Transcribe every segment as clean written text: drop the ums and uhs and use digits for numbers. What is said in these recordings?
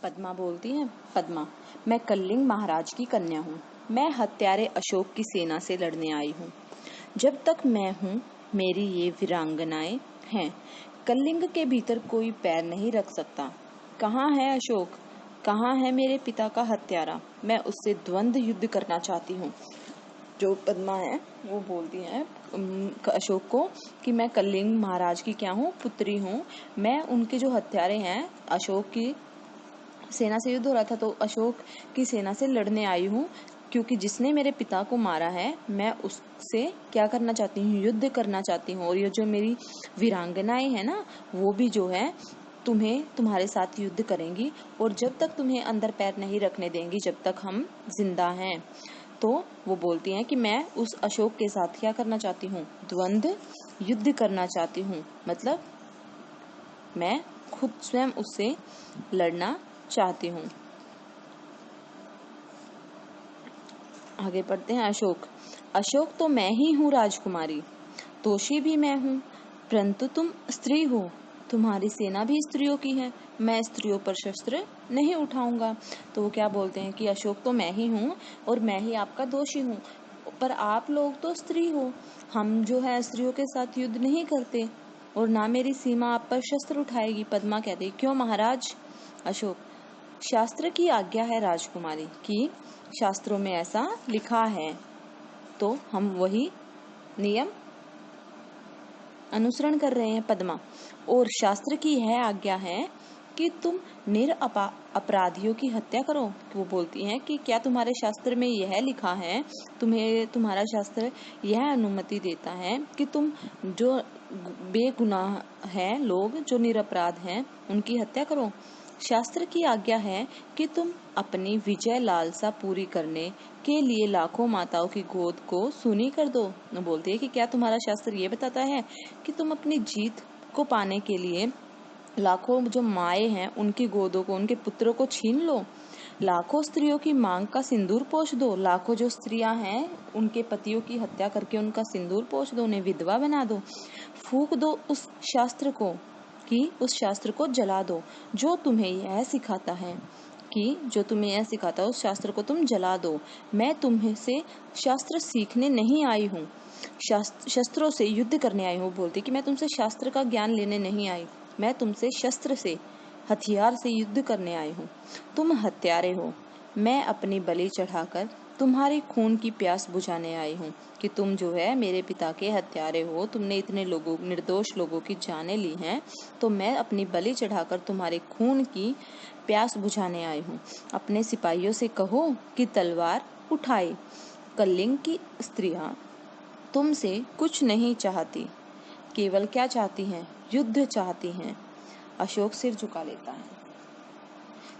पद्मा बोलती है, पद्मा, मैं कलिंग महाराज की कन्या हूँ। मैं हत्यारे अशोक की सेना से लड़ने आई हूँ। जब तक मैं हूँ, मेरी ये वीरांगनाएं हैं। कलिंग के भीतर कोई पैर नहीं रख सकता। कहाँ है अशोक? कहाँ है मेरे पिता का हत्यारा? मैं उससे द्वंद्व युद्ध करना चाहती हूँ। जो पद्मा है वो बोलती है अशोक को कि मैं कलिंग महाराज की क्या हूँ, पुत्री हूँ। मैं उनके जो हत्यारे हैं, अशोक की सेना से युद्ध हो रहा था तो अशोक की सेना से लड़ने आई हूँ, क्योंकि जिसने मेरे पिता को मारा है मैं उससे क्या करना चाहती हूँ, युद्ध करना चाहती हूँ। और ये जो मेरी वीरांगनाएं है ना, वो भी जो है तुम्हारे साथ युद्ध करेंगी, और जब तक तुम्हें अंदर पैर नहीं रखने देंगी, जब तक हम जिंदा हैं। तो वो बोलती हैं कि मैं उस अशोक के साथ क्या करना चाहती हूँ, द्वंद्व युद्ध करना चाहती हूँ। मतलब मैं खुद स्वयं उससे लड़ना चाहती हूँ। आगे पढ़ते हैं। अशोक तो मैं ही हूँ राजकुमारी, दोषी भी मैं हूँ, परंतु तुम स्त्री हो। तुम्हारी सेना भी स्त्रियों की है, मैं स्त्रियों पर शस्त्र नहीं उठाऊंगा। तो वो क्या बोलते हैं कि अशोक तो मैं ही हूँ और मैं ही आपका दोषी हूँ, पर आप लोग तो स्त्री हो, हम जो है स्त्रियों के साथ युद्ध नहीं करते, और ना मेरी सीमा आप पर शस्त्र उठाएगी। पद्मा कहती, क्यों महाराज? अशोक, शास्त्र की आज्ञा है राजकुमारी, कि शास्त्रों में ऐसा लिखा है, तो हम वही नियम अनुसरण कर रहे हैं। पद्मा, और शास्त्र की यह आज्ञा है कि तुम अपराधियों की हत्या करो। वो बोलती हैं कि क्या तुम्हारे शास्त्र में यह लिखा है, तुम्हारा शास्त्र यह अनुमति देता है कि तुम जो बेगुनाह है लोग, जो निरपराध हैं, उनकी हत्या करो। शास्त्र की आज्ञा है कि तुम अपनी विजय लालसा पूरी करने के लिए लाखों माताओं की गोद को सूनी कर दो। बोलती है कि क्या तुम्हारा शास्त्र ये बताता है कि तुम अपनी जीत को पाने के लिए लाखों जो माएँ हैं उनकी गोदों को, उनके पुत्रों को छीन लो। लाखों स्त्रियों की मांग का सिंदूर पोंछ दो। लाखों जो स्त्रियां हैं उनके पतियों की हत्या करके उनका सिंदूर पोंछ दो, उन्हें विधवा बना दो। फूंक दो उस शास्त्र को, कि उस शास्त्र को जला दो जो तुम्हें यह सिखाता है, उस शास्त्र को तुम जला दो। मैं तुम्हें से शास्त्र सीखने नहीं आई हूँ, शस्त्रों से युद्ध करने आई हूँ। बोलती कि मैं तुमसे शास्त्र का ज्ञान लेने नहीं आई, मैं तुमसे शस्त्र से, हथियार से युद्ध करने आई हूँ। तुम हत्यारे हो, मैं अपनी बलि चढ़ाकर तुम्हारे खून की प्यास बुझाने आई हूँ, कि तुम जो है मेरे पिता के हत्यारे हो, तुमने इतने लोगों, निर्दोष लोगों की जानें ली हैं, तो मैं अपनी बलि चढ़ाकर तुम्हारे खून की प्यास बुझाने आई हूँ। अपने सिपाहियों से कहो कि तलवार उठाए। कलिंग की स्त्रियां तुमसे कुछ नहीं चाहती, केवल क्या चाहती हैं, युद्ध चाहती हैं। अशोक सिर झुका लेता है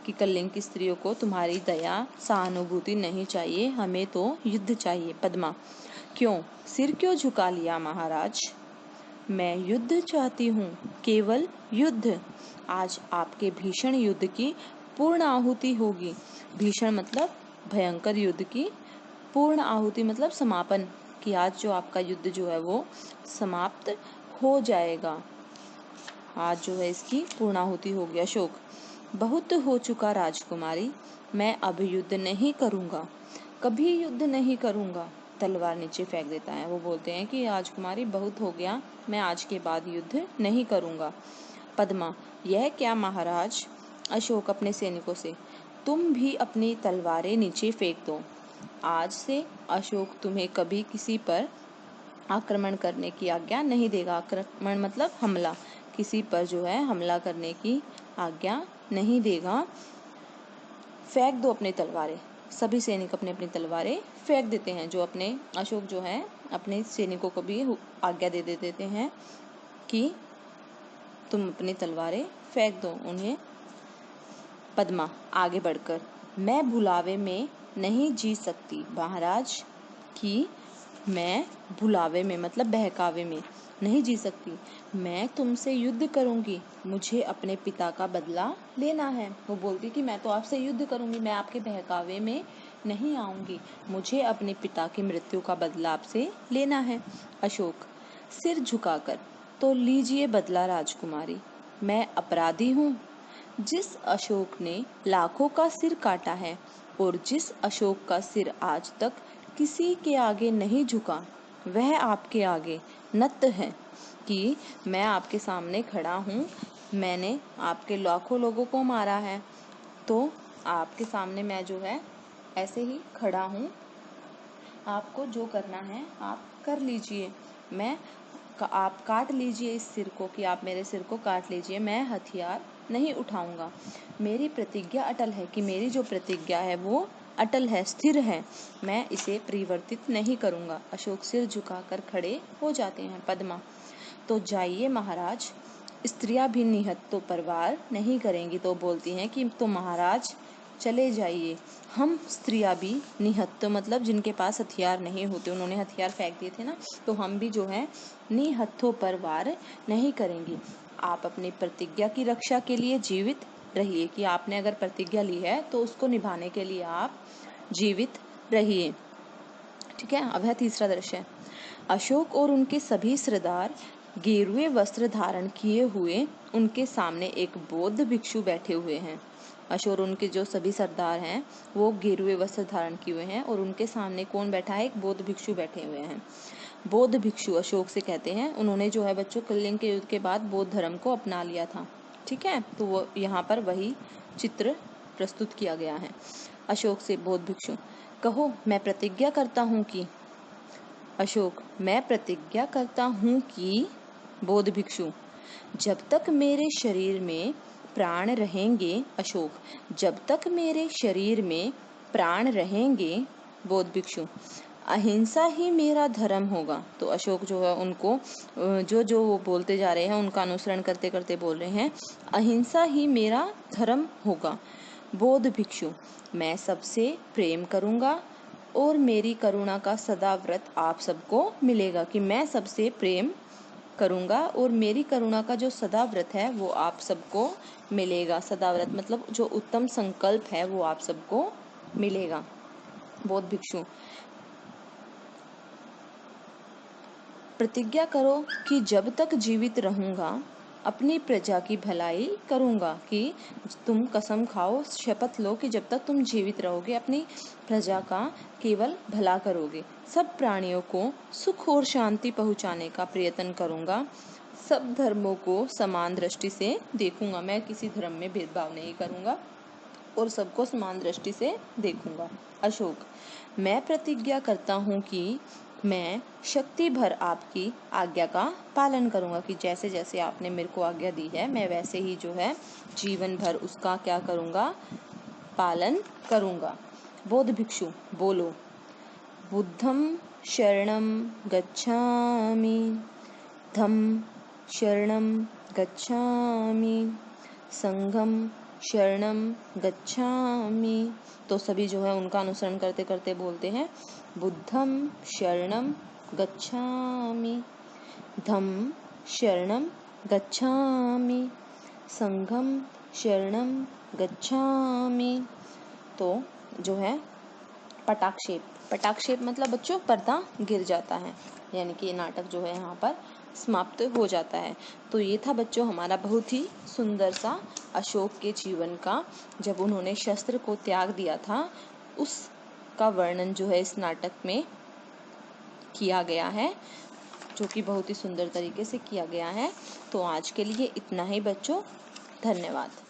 कि कलिंग की स्त्रियों को तुम्हारी दया सहानुभूति नहीं चाहिए, हमें तो युद्ध चाहिए। पद्मा, क्यों, सिर क्यों झुका लिया महाराज? मैं युद्ध चाहती हूँ, केवल युद्ध। आज आपके भीषण युद्ध की पूर्ण आहुति होगी। भीषण मतलब भयंकर युद्ध की पूर्ण आहुति मतलब समापन, कि आज जो आपका युद्ध जो है वो समाप्त हो जाएगा। आज जो है इसकी पूर्णाहुति हो गया। अशोक, बहुत हो चुका राजकुमारी, मैं अब युद्ध नहीं करूंगा, कभी युद्ध नहीं करूंगा। तलवार नीचे फेंक देता है। वो बोलते हैं कि राजकुमारी बहुत हो गया, मैं आज के बाद युद्ध नहीं करूंगा। पद्मा, यह क्या महाराज? अशोक अपने सैनिकों से, तुम भी अपनी तलवारें नीचे फेंक दो। आज से अशोक तुम्हें कभी किसी पर आक्रमण करने की आज्ञा नहीं देगा। आक्रमण मतलब हमला, किसी पर जो है हमला करने की आज्ञा नहीं देगा। फेंक दो अपनी तलवारें। सभी सैनिक अपनी अपनी तलवारें फेंक देते हैं। जो अपने अशोक जो है अपने सैनिकों को भी आज्ञा दे देते हैं कि तुम अपनी तलवारें फेंक दो उन्हें। पद्मा आगे बढ़कर, मैं भुलावे में नहीं जी सकती महाराज, कि मैं भुलावे में मतलब बहकावे में नहीं जी सकती। मैं तुमसे युद्ध करूंगी, मुझे अपने पिता का बदला लेना है। वो बोलती कि मैं तो आपसे युद्ध करूंगी, मैं आपके बहकावे में नहीं आऊंगी, मुझे अपने पिता की मृत्यु का बदला आपसे लेना है। अशोक सिर झुकाकर, तो लीजिए बदला राजकुमारी, मैं अपराधी हूँ, जिस अशोक ने लाखों का सिर काटा है और जिस अशोक का सिर आज तक किसी के आगे नहीं झुका, वह आपके आगे नत है। कि मैं आपके सामने खड़ा हूँ, मैंने आपके लाखों लोगों को मारा है, तो आपके सामने मैं जो है ऐसे ही खड़ा हूँ। आपको जो करना है आप कर लीजिए, आप काट लीजिए इस सिर को, कि आप मेरे सिर को काट लीजिए, मैं हथियार नहीं उठाऊंगा। मेरी प्रतिज्ञा अटल है, कि मेरी जो प्रतिज्ञा है वो अटल है, स्थिर है, मैं इसे परिवर्तित नहीं करूंगा। अशोक सिर झुकाकर खड़े हो जाते हैं। पद्मा, तो जाइए महाराज, स्त्रियां भी निहत्थों परवार नहीं करेंगी। तो बोलती हैं कि तो महाराज चले जाइए, हम स्त्रियां भी निहत्थ मतलब जिनके पास हथियार नहीं होते, उन्होंने हथियार फेंक दिए थे ना, तो हम भी जो है निहत्थों पर वार नहीं करेंगे। आप अपनी प्रतिज्ञा की रक्षा के लिए जीवित रहिए, कि आपने अगर प्रतिज्ञा ली है तो उसको निभाने के लिए आप जीवित रहिए। ठीक है। अब है तीसरा दृश्य। अशोक और उनके सभी सरदार गेरुए वस्त्र धारण किए हुए उनके सामने एक बौद्ध भिक्षु बैठे हुए हैं। अशोक और उनके जो सभी सरदार हैं वो गेरुए वस्त्र धारण किए हुए हैं और उनके सामने कौन बैठा है? एक बौद्ध भिक्षु बैठे हुए हैं। बौद्ध भिक्षु अशोक से कहते हैं, उन्होंने जो है बच्चों कलिंग के युद्ध के बाद बौद्ध धर्म को अपना लिया था। ठीक है, तो वो यहाँ पर वही चित्र प्रस्तुत किया गया है। अशोक से बौद्ध भिक्षु, कहो मैं प्रतिज्ञा करता हूँ कि अशोक, मैं प्रतिज्ञा करता हूँ कि बौद्ध भिक्षु, जब तक मेरे शरीर में प्राण रहेंगे। अशोक, जब तक मेरे शरीर में प्राण रहेंगे। बौद्ध भिक्षु, अहिंसा ही मेरा धर्म होगा। तो अशोक जो है उनको जो वो बोलते जा रहे हैं उनका अनुसरण करते करते बोल रहे हैं, अहिंसा ही मेरा धर्म होगा। बौद्ध भिक्षु, मैं सबसे प्रेम करूंगा और मेरी करुणा का सदा व्रत आप सबको मिलेगा। कि मैं सबसे प्रेम करूंगा और मेरी करुणा का जो सदा व्रत है वो आप सबको मिलेगा। सदा व्रत मतलब जो उत्तम संकल्प है वो आप सबको मिलेगा। बौद्ध भिक्षु, प्रतिज्ञा करो कि जब तक जीवित रहूंगा अपनी प्रजा की भलाई करूंगा। कि तुम कसम खाओ, शपथ लो कि जब तक तुम जीवित रहोगे अपनी प्रजा का केवल भला करोगे। सब प्राणियों को सुख और शांति पहुंचाने का प्रयत्न करूंगा। सब धर्मों को समान दृष्टि से देखूंगा, मैं किसी धर्म में भेदभाव नहीं करूंगा और सबको समान दृष्टि से देखूंगा। अशोक, मैं प्रतिज्ञा करता हूँ कि मैं शक्ति भर आपकी आज्ञा का पालन करूंगा। कि जैसे जैसे आपने मेरे को आज्ञा दी है मैं वैसे ही जो है जीवन भर उसका क्या करूंगा? पालन करूंगा। बौद्ध भिक्षु, बोलो, बुद्धं शरणं गच्छामि, धम्मं शरणं गच्छामि, संघं शरणं गच्छामि। तो सभी जो है उनका अनुसरण करते करते बोलते हैं, बुद्धं शरणं गच्छामि, धम्मं शरणं गच्छामि, संघं शरणं गच्छामि। तो जो है पटाक्षेप, पटाक्षेप मतलब बच्चों पर्दा गिर जाता है, यानी कि ये नाटक जो है यहाँ पर समाप्त हो जाता है। तो ये था बच्चों हमारा बहुत ही सुंदर सा अशोक के जीवन का, जब उन्होंने शस्त्र को त्याग दिया था उसका वर्णन जो है इस नाटक में किया गया है, जो कि बहुत ही सुंदर तरीके से किया गया है। तो आज के लिए इतना ही बच्चों, धन्यवाद।